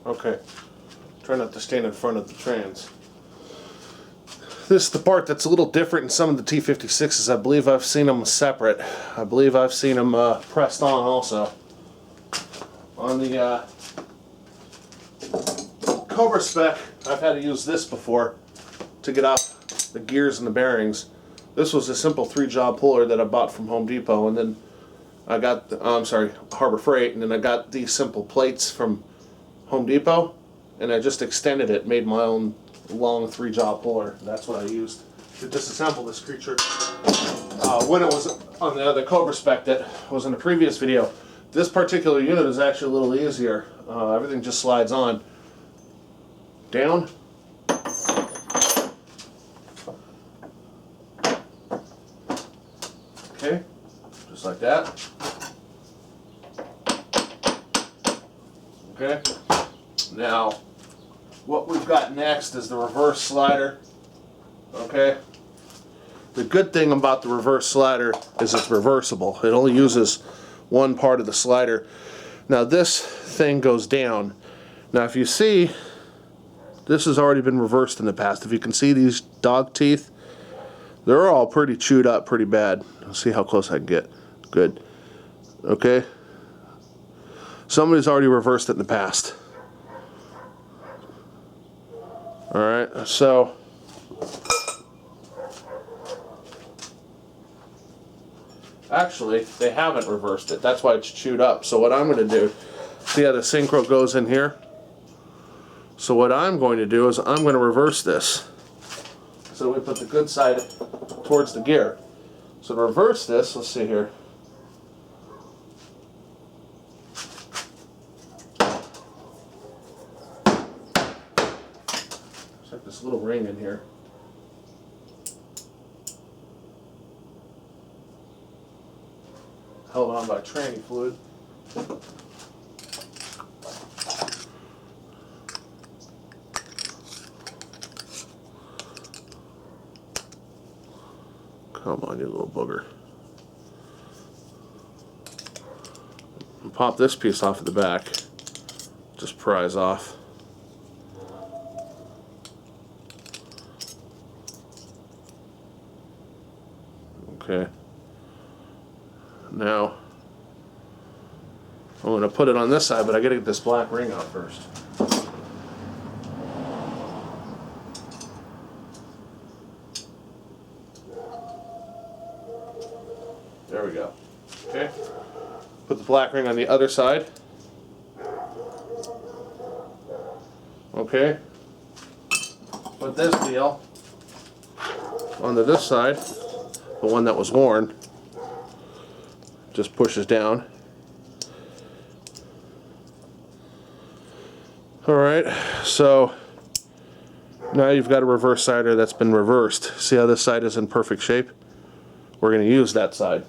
Okay. Try not to stand in front of the trans. This is the part that's a little different in some of the T56s. I believe I've seen them separate. I believe I've seen them pressed on also. On the Cobra spec, I've had to use this before to get off the gears and the bearings. This was a simple 3-job puller that I bought from Home Depot, and then I got, Harbor Freight, and then I got these simple plates from Home Depot, and I just extended it, made my own long 3-job puller. That's what I used to disassemble this creature. When it was on the other Cobra spec that was in the previous video, this particular unit is actually a little easier. Everything just slides on. Down. Okay, just like that. Okay, now what we've got next is the reverse slider. Okay, the good thing about the reverse slider is it's reversible. It only uses one part of the slider. Now this thing goes down. Now if you see, this has already been reversed in the past. If you can see these dog teeth, they're all pretty chewed up pretty bad. Let's see how close I can get. Good. Okay. Somebody's already reversed it in the past. Alright, so actually they haven't reversed it. That's why it's chewed up. So what I'm going to do, see how the synchro goes in here? So what I'm going to do is I'm going to reverse this. So we put the good side towards the gear. So to reverse this, let's see here. There's like this little ring in here. Held on by tranny fluid. Come on, you little booger. And pop this piece off at the back. Just prise off. Okay. Now, I'm going to put it on this side, but I got to get this black ring out first. There we go. Okay. Put the black ring on the other side. Okay. Put this deal onto this side, the one that was worn. Just pushes down. Alright, so now you've got a reverse sider that's been reversed. See how this side is in perfect shape? We're going to use that side.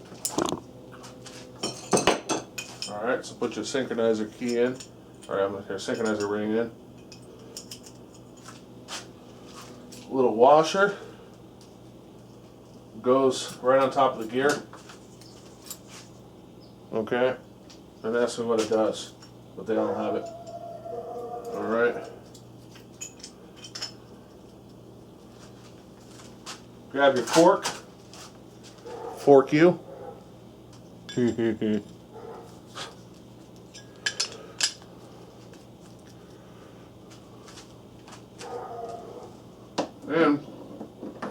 Alright, so put your synchronizer key in. Alright, I'm going to put your synchronizer ring in. Little washer goes right on top of the gear. Okay, and that's what it does, but they don't have it. Alright. Grab your fork. Fork you. And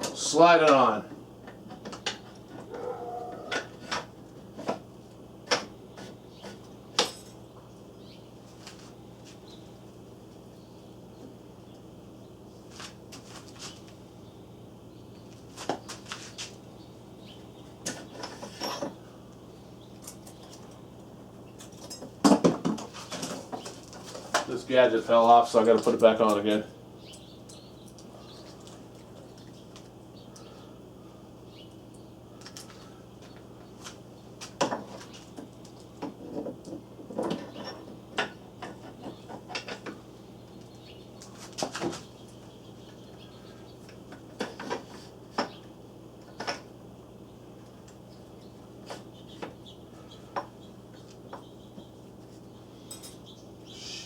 slide it on. This gadget fell off, so I got to put it back on again.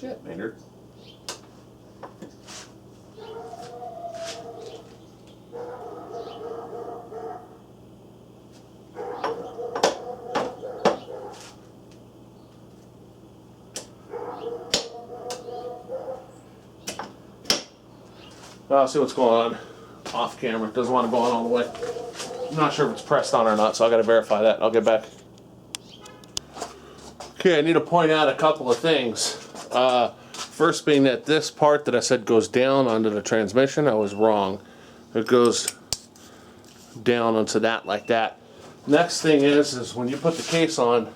Shit, Maynard. I'll see what's going on off camera. It doesn't want to go on all the way. I'm not sure if it's pressed on or not, so I got to verify that. I'll get back. Okay, I need to point out a couple of things. First being that this part that I said goes down onto the transmission, I was wrong. It goes down onto that like that. Next thing is when you put the case on,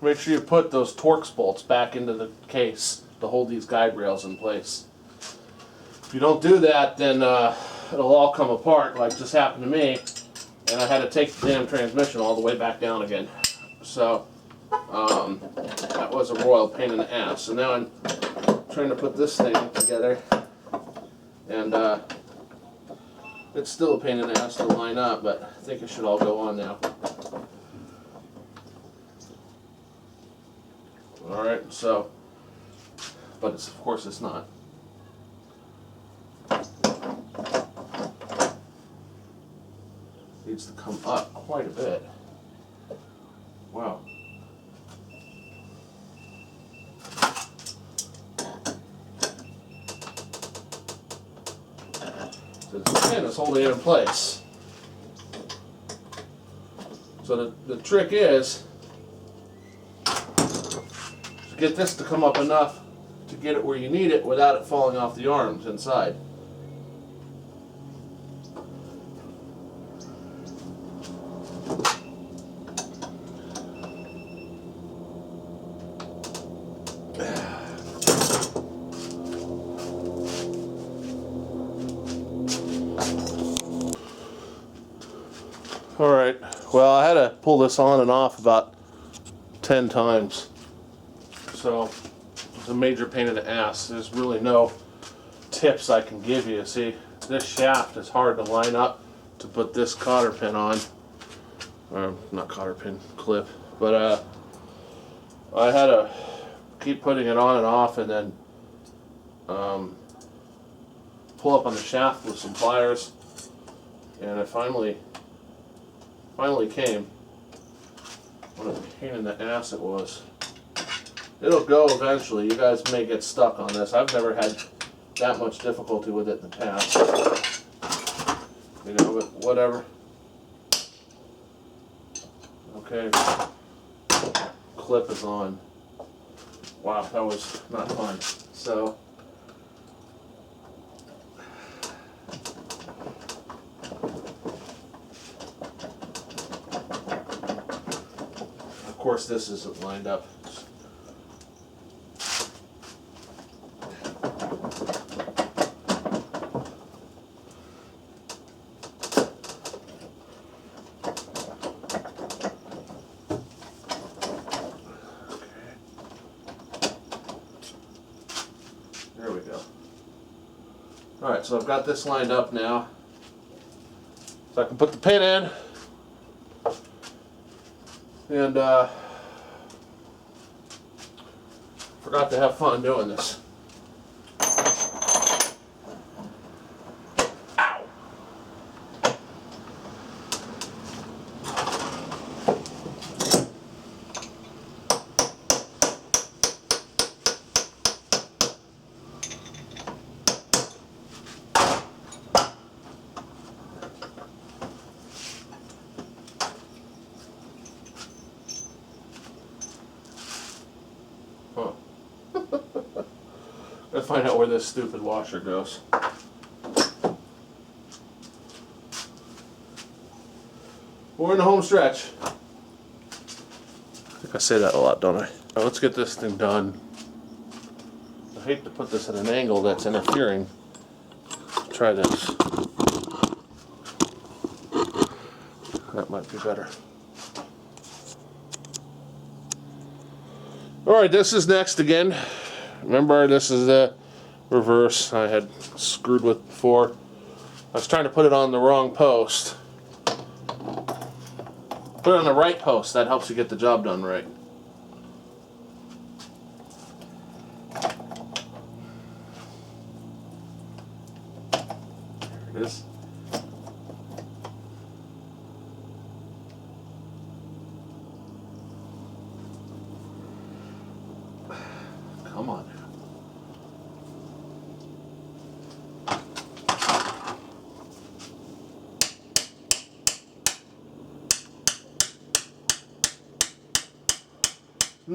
make sure you put those torx bolts back into the case to hold these guide rails in place. If you don't do that, then it'll all come apart like just happened to me, and I had to take the damn transmission all the way back down again. So that was a royal pain in the ass. So now I'm trying to put this thing together, and it's still a pain in the ass to line up, but I think it should all go on now. Alright, so, but it's, of course it's not. Needs to come up quite a bit. Wow. So this pin is holding it in place. So the trick is to get this to come up enough to get it where you need it without it falling off the arms inside. Alright, well I had to pull this on and off about 10 times. So it's a major pain in the ass. There's really no tips I can give you. See, this shaft is hard to line up to put this cotter pin on. Or not cotter pin, clip. But I had to keep putting it on and off, and then pull up on the shaft with some pliers, and it finally came. What a pain in the ass it was. It'll go eventually. You guys may get stuck on this. I've never had that much difficulty with it in the past. You know, but whatever. Okay. Clip is on. Wow, that was not fun. So of course this isn't lined up. There we go. Alright, so I've got this lined up now. So I can put the pin in. And forgot to have fun doing this. Ow! Huh. Gotta find out where this stupid washer goes. We're in the home stretch. I think I say that a lot, don't I? Now let's get this thing done. I hate to put this at an angle that's interfering. Let's try this. That might be better. Alright, this is next again. Remember, this is the reverse I had screwed with before. I was trying to put it on the wrong post. Put it on the right post. That helps you get the job done right. There it is. Come on.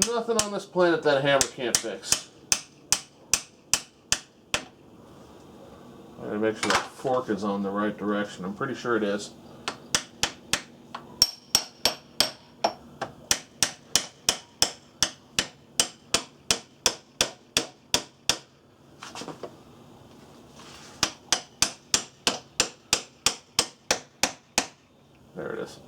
nothing on this planet that a hammer can't fix. I'm gonna make sure that fork is on the right direction. I'm pretty sure it is. There it is.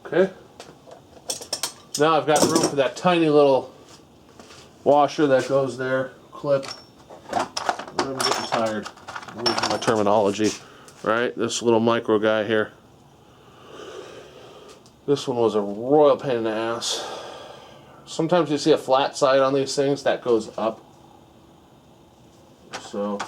Okay. Now I've got room for that tiny little washer that goes there, clip. I'm getting tired. I'm losing my terminology. Right? This little micro guy here. This one was a royal pain in the ass. Sometimes you see a flat side on these things that goes up. So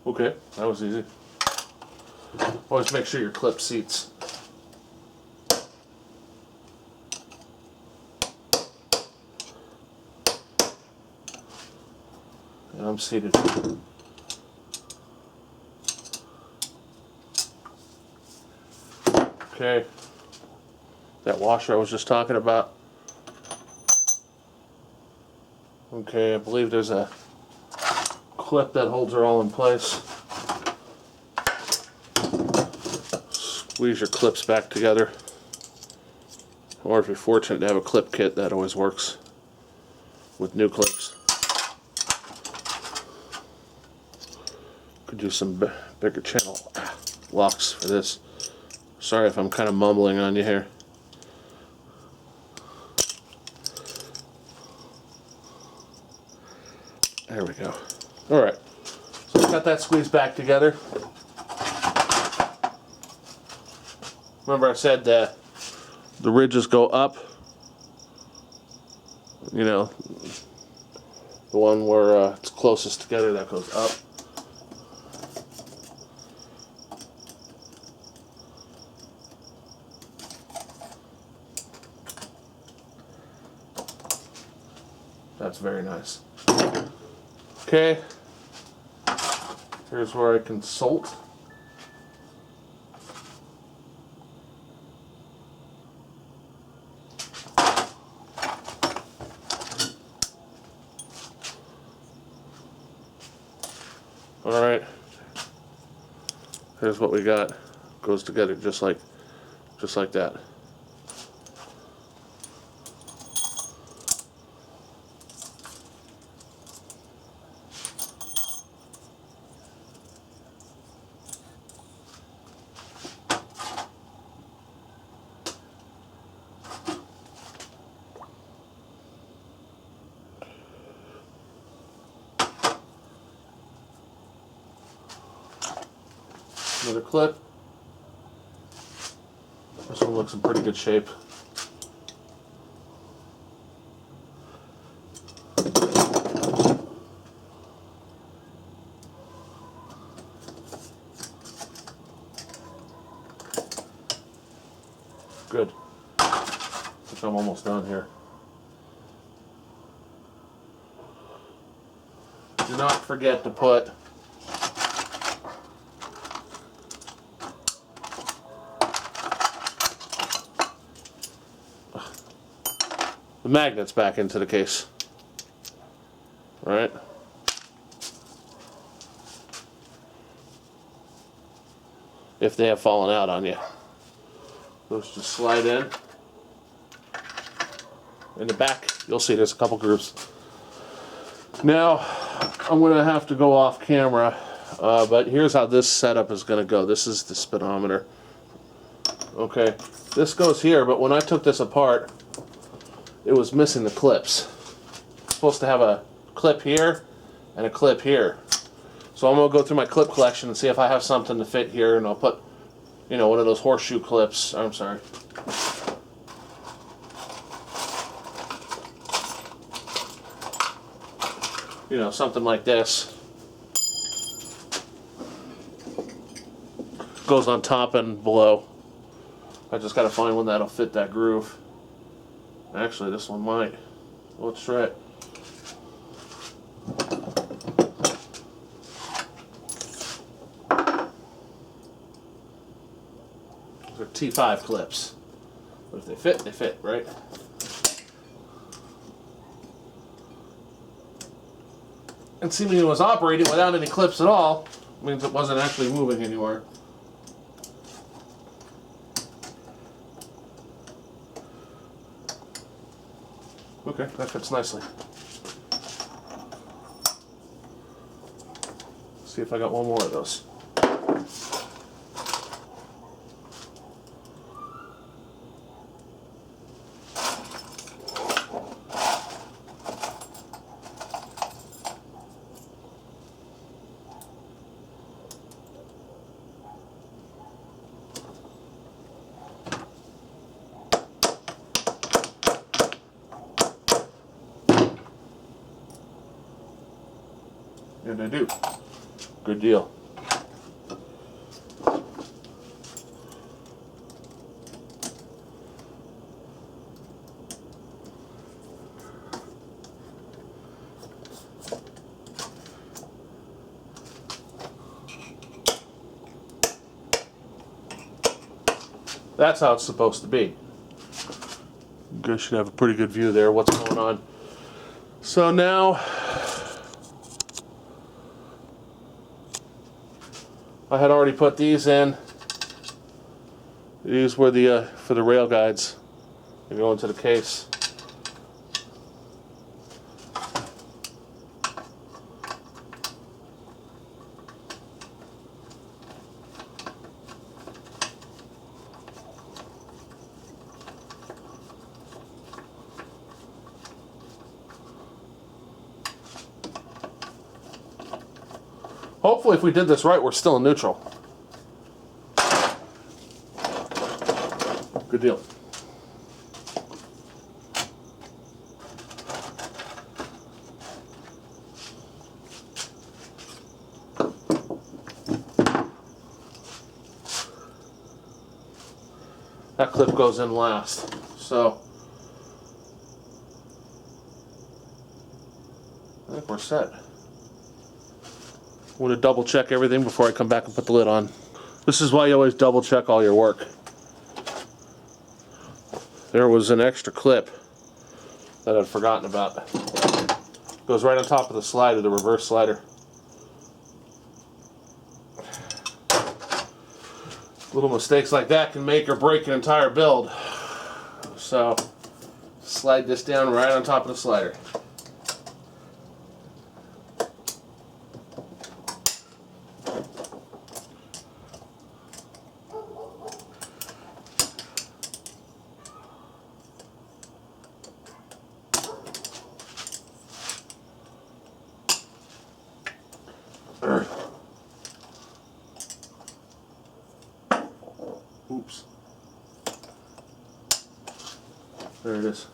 okay, that was easy. Always make sure your clip seats. And I'm seated. Okay. That washer I was just talking about. Okay, I believe there's a clip that holds her all in place. Squeeze your clips back together. Or if you're fortunate to have a clip kit, that always works with new clips. Could do some bigger channel locks for this. Sorry if I'm kind of mumbling on you here. There we go. Alright, so I've got that squeezed back together. Remember I said the ridges go up. You know, the one where it's closest together, that goes up. That's very nice. Okay, here's where I consult. All right, here's what we got. Goes together just like that. Another clip. This one looks in pretty good shape. Good. Which I'm almost done here. Do not forget to put the magnets back into the case. All right. If they have fallen out on you. Those just slide in. In the back, you'll see there's a couple grooves. Now, I'm going to have to go off camera, but here's how this setup is going to go. This is the speedometer. Okay, this goes here, but when I took this apart, it was missing the clips. It's supposed to have a clip here and a clip here. So I'm going to go through my clip collection and see if I have something to fit here, and I'll put you know, one of those horseshoe clips. I'm sorry. You know, something like this. Goes on top and below. I just gotta find one that'll fit that groove. Actually, this one might. Let's try it. These are T5 clips. But if they fit, right? And seemingly it was operating without any clips at all. Means it wasn't actually moving anywhere. Okay, that fits nicely. Let's see if I got one more of those. And I do. Good deal. That's how it's supposed to be. You guys should have a pretty good view there, what's going on. So now, I had already put these in. These were the for the rail guides. They go into the case. Hopefully, if we did this right, we're still in neutral. Good deal. That clip goes in last, so I think we're set. I want to double check everything before I come back and put the lid on. This is why you always double check all your work. There was an extra clip that I'd forgotten about. Goes right on top of the slider, the reverse slider. Little mistakes like that can make or break an entire build. So, slide this down right on top of the slider. Oops. There it is.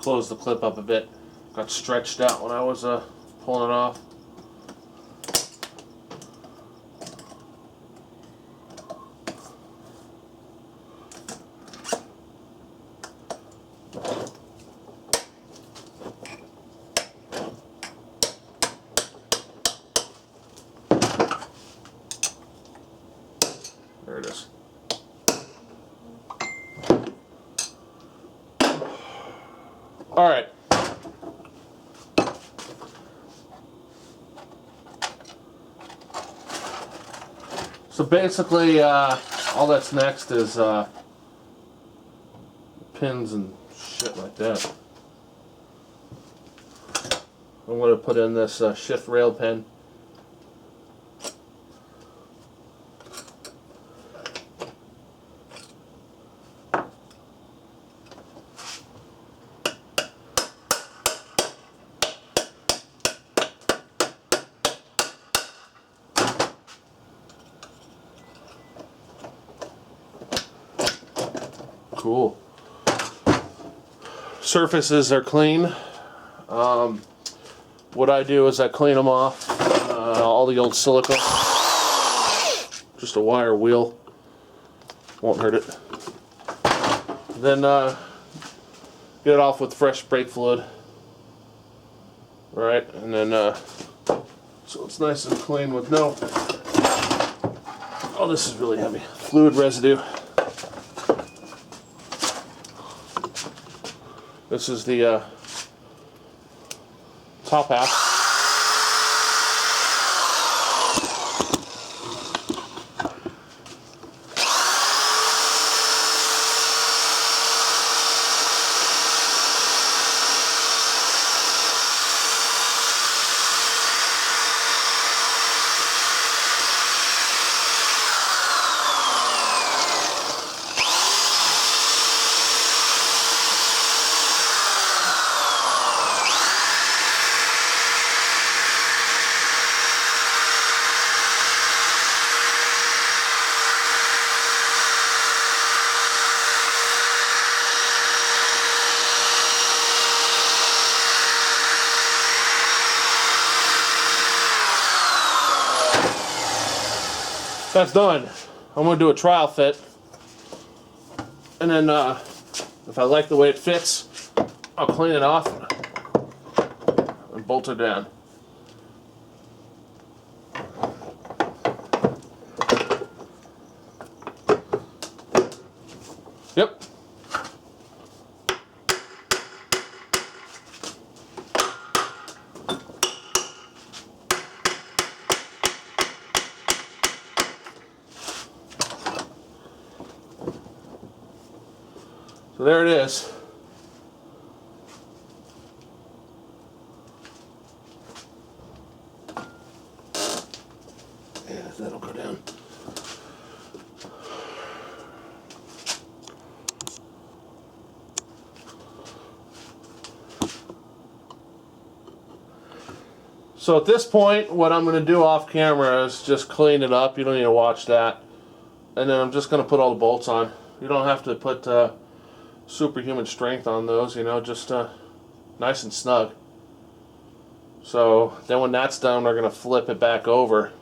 close the clip up a bit. Got stretched out when I was pulling it off. There it is. All right. So basically, all that's next is pins and shit like that. I'm going to put in this shift rail pin. Cool. Surfaces are clean. What I do is I clean them off, all the old silica. Just a wire wheel, won't hurt it. Then get it off with fresh brake fluid. All right, and then so it's nice and clean with no. Oh, this is really heavy. Fluid residue. This is the top half. That's done. I'm going to do a trial fit, and then if I like the way it fits, I'll clean it off and bolt it down. Yep. So there it is. Yeah, that'll go down. So at this point, what I'm going to do off camera is just clean it up. You don't need to watch that. And then I'm just going to put all the bolts on. You don't have to put superhuman strength on those, you know, just nice and snug. So then when that's done, we're going to flip it back over,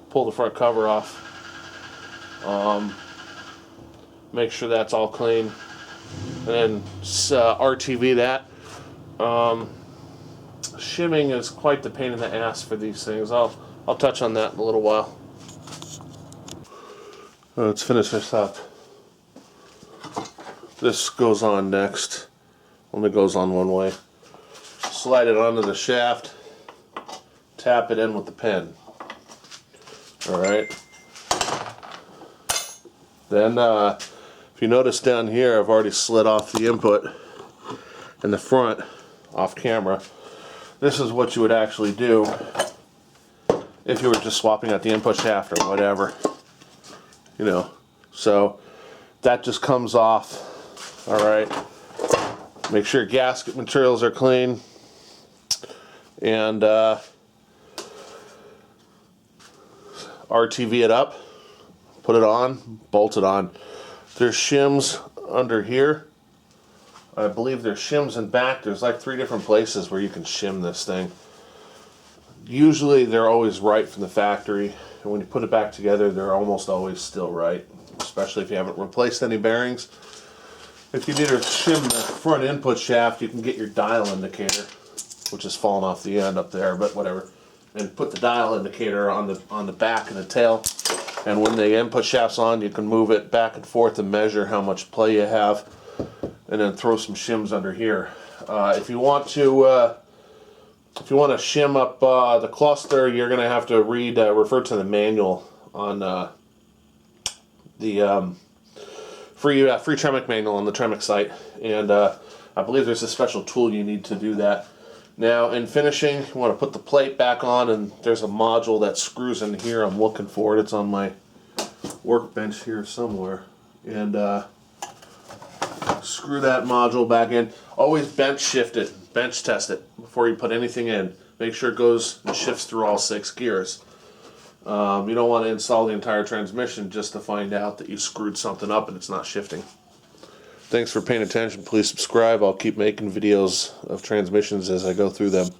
pull the front cover off, make sure that's all clean, and then RTV that. Shimming is quite the pain in the ass for these things. I'll touch on that in a little while. Let's finish this up. This goes on next. Only goes on one way. Slide it onto the shaft. Tap it in with the pin. Alright. Then, if you notice down here, I've already slid off the input in the front off camera. This is what you would actually do if you were just swapping out the input shaft or whatever. You know. So, that just comes off. Alright, make sure gasket materials are clean, and RTV it up, put it on, bolt it on. There's shims under here, I believe there's shims in back. There's like 3 different places where you can shim this thing. Usually they're always right from the factory, and when you put it back together, they're almost always still right, especially if you haven't replaced any bearings. If you need to shim the front input shaft, you can get your dial indicator, which is falling off the end up there, but whatever, and put the dial indicator on the back and the tail. And when the input shaft's on, you can move it back and forth and measure how much play you have, and then throw some shims under here. If you want to shim up the cluster, you're going to have to refer to the manual on the free tremec manual on the Tremec site, and I believe there's a special tool you need to do that. Now, in finishing, you want to put the plate back on, and there's a module that screws in here. I'm looking for it. It's on my workbench here somewhere. And screw that module back in. Always bench shift it, bench test it before you put anything in. Make sure it goes and shifts through all 6 gears. You don't want to install the entire transmission just to find out that you screwed something up and it's not shifting. Thanks for paying attention. Please subscribe. I'll keep making videos of transmissions as I go through them.